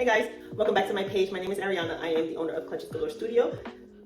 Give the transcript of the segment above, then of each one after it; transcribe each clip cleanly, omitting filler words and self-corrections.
Hey guys, welcome back to my page. My name is Ariana. I am the owner of Clutches Galore Studio.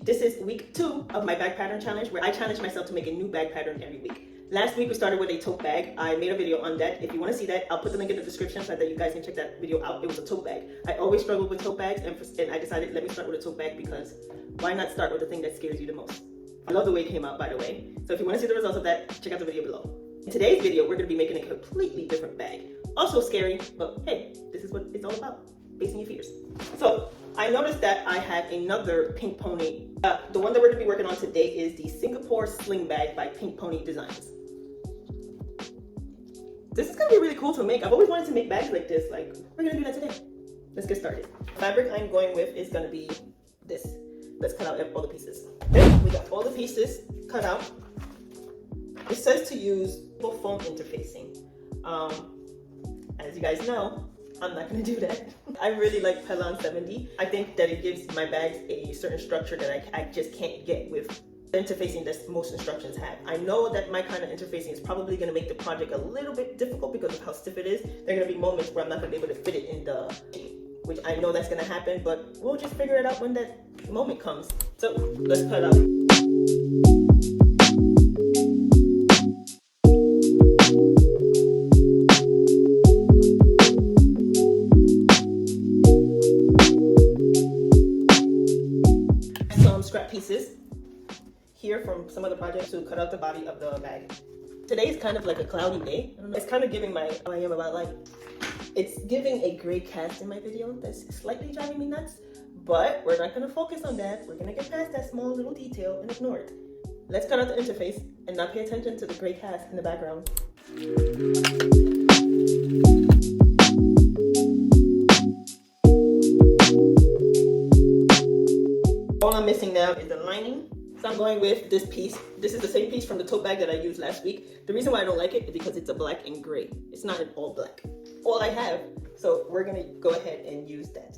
This is week 2 of my bag pattern challenge, where I challenge myself to make a new bag pattern every week. Last week we started with a tote bag. I made a video on that. If you want to see that, I'll put the link in the description so that you guys can check that video out. It was a tote bag. I always struggled with tote bags, and I decided let me start with a tote bag, because why not start with the thing that scares you the most? I love the way it came out, by the way. So if you want to see the results of that, check out the video below. In today's video, we're going to be making a completely different bag. Also scary, but hey, this is what it's all about. Facing your fears. So I noticed that I have another Pink Pony. The one that we're going to be working on today is the Singapore Sling Bag by Pink Pony Designs. This is going to be really cool to make. I've always wanted to make bags like this. Like, we're going to do that today. Let's get started. Fabric I'm going with is going to be this. Let's cut out all the pieces. Okay, we got all the pieces cut out. It says to use foam interfacing. As you guys know, I'm not going to do that. I really like Pelon 70. I think that it gives my bags a certain structure that I just can't get with the interfacing that most instructions have. I know that my kind of interfacing is probably going to make the project a little bit difficult because of how stiff it is. There are going to be moments where I'm not going to be able to fit it in the shape, which I know that's going to happen, but we'll just figure it out when that moment comes. So let's cut it out. Scrap pieces here from some other projects to cut out the body of the bag. Today is kind of like a cloudy day. I don't know. It's kind of giving my how I am about life. It's giving a gray cast in my video that's slightly driving me nuts, but we're not going to focus on that. We're going to get past that small little detail and ignore it. Let's cut out the interface and not pay attention to the gray cast in the background. All I'm missing now is the lining. So I'm going with this piece. This is the same piece from the tote bag that I used last week. The reason why I don't like it is because it's a black and gray. It's not an all black. All I have. So we're gonna go ahead and use that.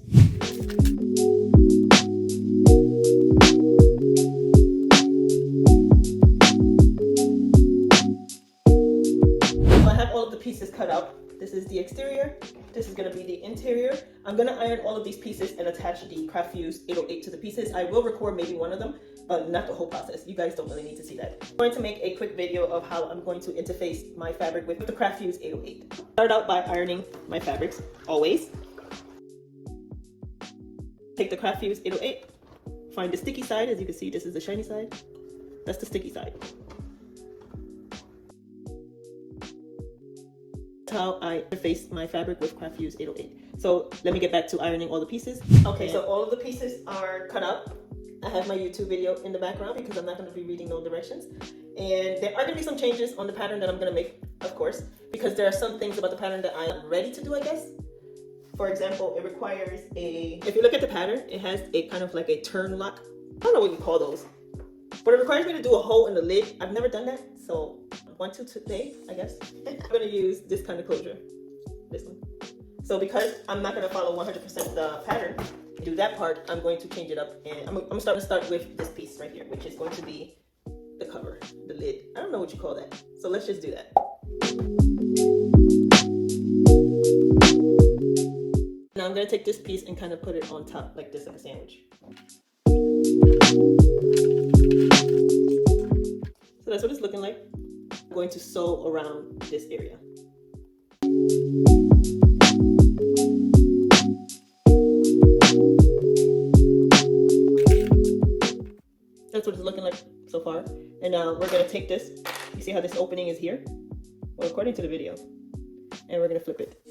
So I have all of the pieces cut out. This is the exterior. This is going to be the interior. I'm going to iron all of these pieces and attach the Craft Fuse 808 to the pieces. I will record maybe one of them, but not the whole process. You guys don't really need to see that. I'm going to make a quick video of how I'm going to interface my fabric with the Craft Fuse 808. Start out by ironing my fabrics, always. Take the Craft Fuse 808. Find the sticky side. As you can see, this is the shiny side. That's the sticky side. How I interface my fabric with Craft Fuse 808. So let me get back to ironing all the pieces. Okay, so all of the pieces are cut out. I have my YouTube video in the background because I'm not going to be reading no directions. And there are going to be some changes on the pattern that I'm going to make, of course, because there are some things about the pattern that I'm ready to do, I guess. For example, it requires if you look at the pattern, it has a kind of like a turn lock. I don't know what you call those, but it requires me to do a hole in the lid. I've never done that, so want to today, I guess. I'm going to use this kind of closure, this one. So because I'm not going to follow 100% the pattern, do that part, I'm going to change it up, and I'm starting to start with this piece right here, which is going to be the cover, the lid. I don't know what you call that. So let's just do that. Now I'm going to take this piece and kind of put it on top like this, like a sandwich. So that's what it's looking like. I'm going to sew around this area. That's what it's looking like so far. And now we're going to take this. You see how this opening is here? Well, according to the video. And we're going to flip it.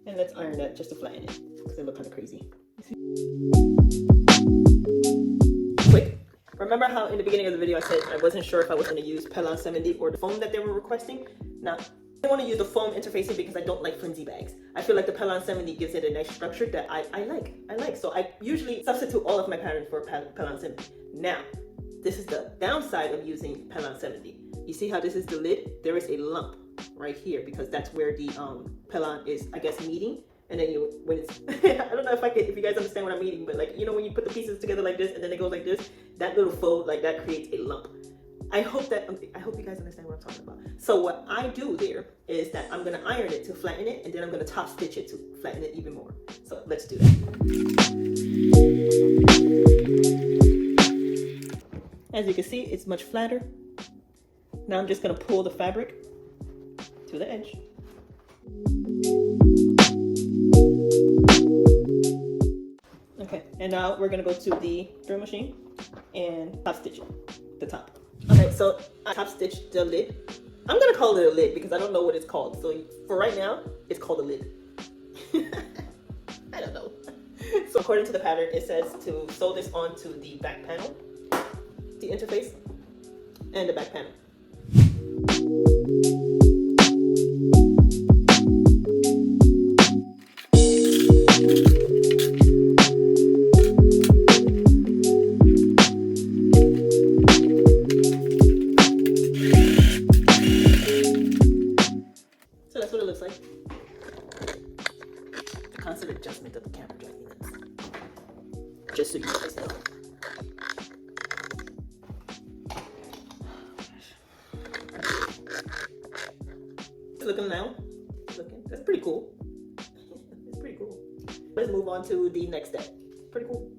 And let's iron that just to flatten it, because it looks kind of crazy. Quick. Remember how in the beginning of the video I said I wasn't sure if I was going to use Pelon 70 or the foam that they were requesting? Now, I want to use the foam interfacing because I don't like flimsy bags. I feel like the Pelon 70 gives it a nice structure that I like. So I usually substitute all of my patterns for Pelon 70. Now, this is the downside of using Pelon 70. You see how this is the lid? There is a lump right here because that's where the Pelon is, I guess, meeting. And then when it's, I don't know if you guys understand what I'm meaning, but like, you know, when you put the pieces together like this and then it goes like this, that little fold, like that creates a lump. I hope you guys understand what I'm talking about. So what I do there is that I'm gonna iron it to flatten it, and then I'm gonna top stitch it to flatten it even more. So let's do that. As you can see, it's much flatter. Now I'm just gonna pull the fabric to the edge. Okay, and now we're gonna go to the drill machine and top stitch it, the top. Okay, so I top stitched the lid. I'm gonna call it a lid because I don't know what it's called. So for right now, it's called a lid. I don't know. So according to the pattern, it says to sew this onto the back panel, the interface, and the back panel. So that's what it looks like. The constant adjustment of the camera drives me nuts. Just so you guys know. Looking now, that's pretty cool. It's pretty cool. Let's move on to the next step. Pretty cool.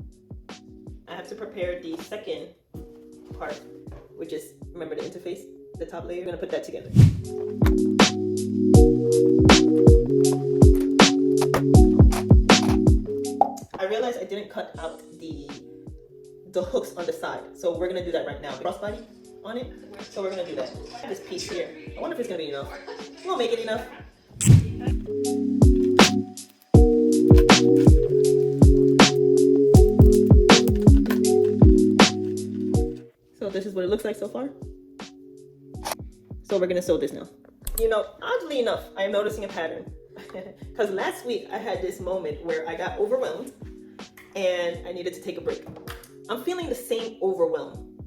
I have to prepare the second part, which is, remember the interface, the top layer. I'm gonna put that together. I realized I didn't cut out the hooks on the side, so we're gonna do that right now. Crossbody on it, so we're gonna do that. I have this piece here. I wonder if it's gonna be enough. We'll make it enough. So this is what it looks like so far. So we're gonna sew this now. You know, oddly enough, I'm noticing a pattern. Because last week I had this moment where I got overwhelmed and I needed to take a break. I'm feeling the same overwhelm.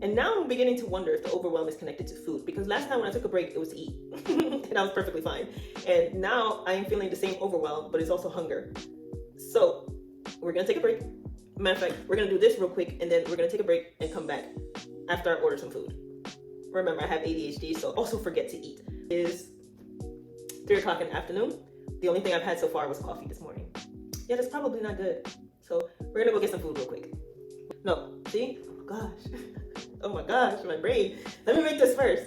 And now I'm beginning to wonder if the overwhelm is connected to food, because last time when I took a break, it was to eat, and I was perfectly fine. And now I am feeling the same overwhelm, but it's also hunger. So we're gonna take a break. Matter of fact, we're gonna do this real quick, and then we're gonna take a break and come back after I order some food. Remember, I have ADHD, so also forget to eat. It is 3 o'clock in the afternoon. The only thing I've had so far was coffee this morning. Yeah, that's probably not good. So we're gonna go get some food real quick. No, see? Oh my gosh. Oh my gosh, my brain. Let me make this first.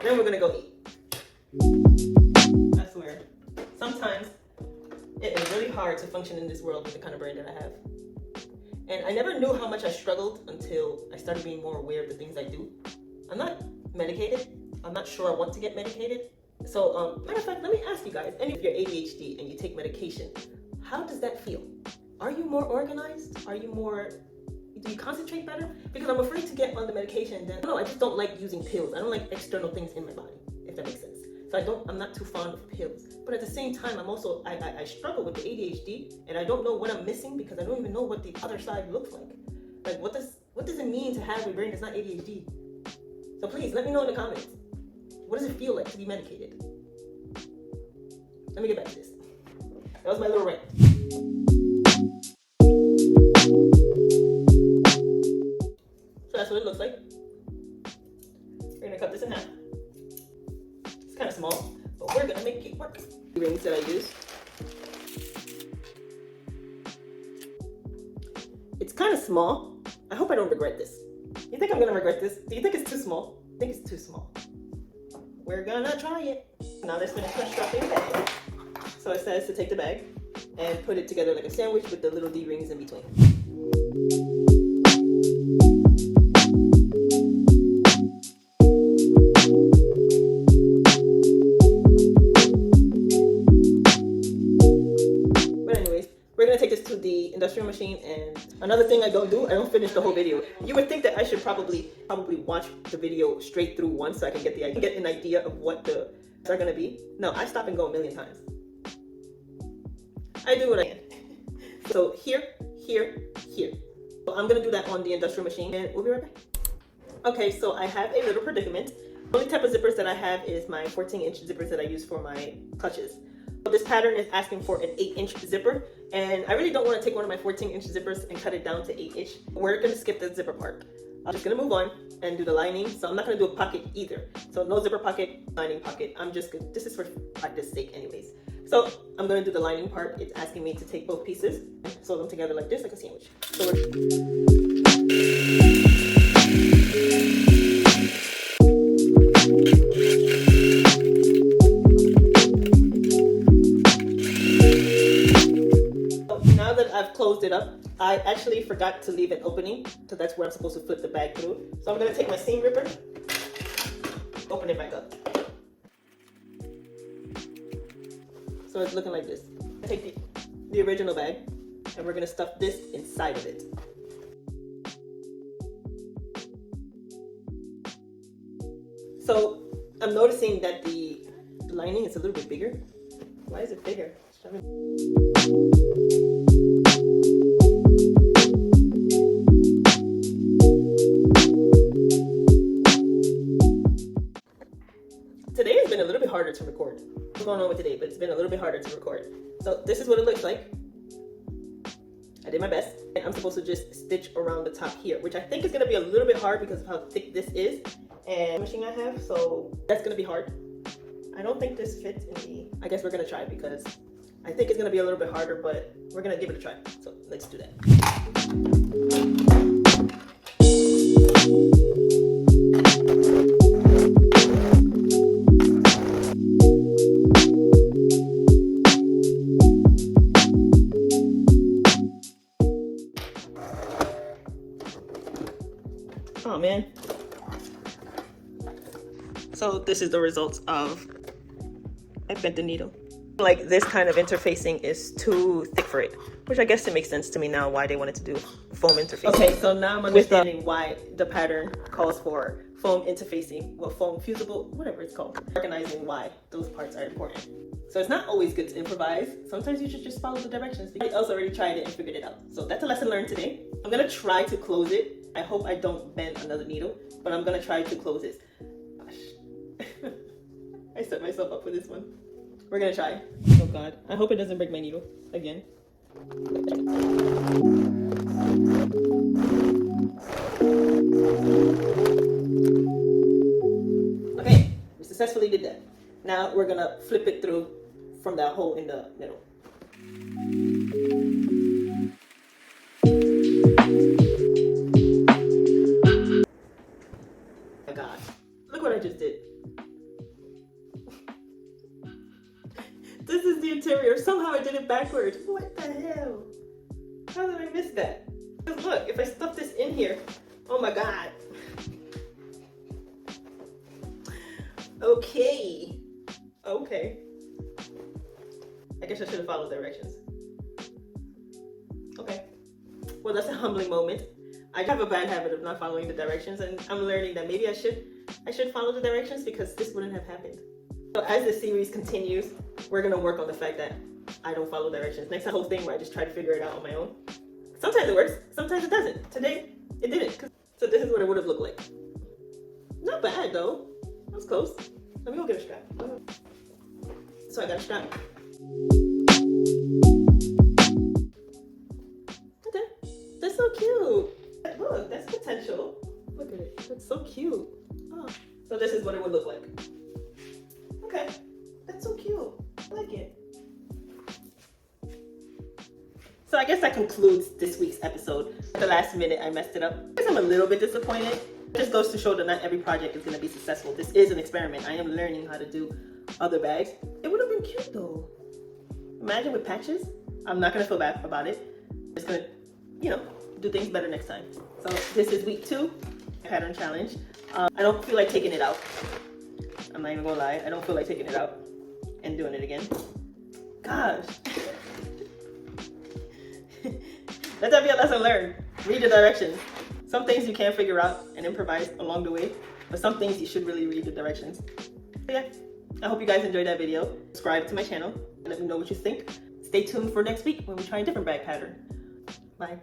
Then we're gonna go eat. I swear, sometimes it is really hard to function in this world with the kind of brain that I have. And I never knew how much I struggled until I started being more aware of the things I do. I'm not medicated. I'm not sure I want to get medicated. So, matter of fact, let me ask you guys, if you're ADHD and you take medication, how does that feel? Are you more organized? Do you concentrate better? Because I'm afraid to get on the medication. Then no, I just don't like using pills. I don't like external things in my body, if that makes sense. So I'm not too fond of pills. But at the same time, I struggle with the ADHD, and I don't know what I'm missing because I don't even know what the other side looks like. Like, what does it mean to have a brain that's not ADHD? So please, let me know in the comments. What does it feel like to be medicated? Let me get back to this. That was my little rant. So that's what it looks like. We're gonna cut this in half. It's kind of small, but we're gonna make it work. The rings that I use. It's kind of small. I hope I don't regret this. You think I'm gonna regret this? Do you think it's too small? I think it's too small. We're gonna try it. Now let's finish constructing the bag. So it says to take the bag and put it together like a sandwich with the little D rings in between. But anyways, we're gonna take this to the industrial machine, and another thing I don't finish the whole video. You would think that I should probably watch the video straight through once so I can get an idea of what the are gonna be. No, I stop and go a million times. I do what I can. So here. So I'm gonna do that on the industrial machine, and we'll be right back. Okay, so I have a little predicament. The only type of zippers that I have is my 14-inch zippers that I use for my clutches. So this pattern is asking for an 8-inch zipper, and I really don't want to take one of my 14-inch zippers and cut it down to 8-inch. We're gonna skip the zipper part. I'm just gonna move on and do the lining. So I'm not gonna do a pocket either. So no zipper pocket, lining pocket. This is for practice sake anyways. So I'm gonna do the lining part. It's asking me to take both pieces, sew them together like this, like a sandwich. So now that I've closed it up, I actually forgot to leave an opening, so that's where I'm supposed to flip the bag through. So I'm gonna take my seam ripper, open it back up. So it's looking like this. Take the original bag, and we're gonna stuff this inside of it. So I'm noticing that the lining is a little bit bigger. Why is it bigger? Today has been a little bit harder to record. What's going on with today, but it's been a little bit harder to record. So this is what it looks like. I did my best. And I'm supposed to just stitch around the top here, which I think is gonna be a little bit hard because of how thick this is and the machine I have, so that's gonna be hard. I don't think this fits in the, I guess we're gonna try because I think it's gonna be a little bit harder, but we're gonna give it a try. So let's do that. Oh man. So this is the results of, I bent the needle. Like this kind of interfacing is too thick for it, which I guess it makes sense to me now why they wanted to do foam interfacing. Okay, so now I'm understanding why the pattern calls for foam interfacing, well, foam fusible, whatever it's called. Recognizing why those parts are important. So it's not always good to improvise. Sometimes you should just follow the directions. Somebody else already tried it and figured it out. So that's a lesson learned today. I'm gonna try to close it. I hope I don't bend another needle, but I'm gonna try to close this. Gosh. I set myself up for this one. We're gonna try. Oh God, I hope it doesn't break my needle again. Okay, we successfully did that. Now we're gonna flip it through from that hole in the middle. Oh my God, look what I just did. This is the interior. Somehow I did it backwards. What the hell? How did I miss that? Because look, if I stuff this in here, oh my God. Okay. Okay. I guess I should have followed directions. Okay. Well, that's a humbling moment. I have a bad habit of not following the directions, and I'm learning that maybe I should follow the directions because this wouldn't have happened. So as the series continues, we're gonna work on the fact that I don't follow directions. Next time, the whole thing where I just try to figure it out on my own. Sometimes it works, sometimes it doesn't. Today, it didn't. So this is what it would have looked like. Not bad though. That was close. Let me go get a strap. So I got a strap. Okay, that's so cute. Look, that's potential. Look at it. That's so cute. Oh. So this is what it would look like. Okay, that's so cute. I like it. So I guess that concludes this week's episode. At the last minute, I messed it up. I guess I'm a little bit disappointed. It just goes to show that not every project is going to be successful. This is an experiment. I am learning how to do other bags. It would have been cute though. Imagine with patches. I'm not going to feel bad about it. I'm just going to, do things better next time. So this is week 2, pattern challenge. I don't feel like taking it out. I'm not even gonna lie, I don't feel like taking it out and doing it again. Gosh. Let that be a lesson learned. Read the directions. Some things you can figure out and improvise along the way, but some things you should really read the directions. So yeah, I hope you guys enjoyed that video. Subscribe to my channel and let me know what you think. Stay tuned for next week when we try a different bag pattern. Bye.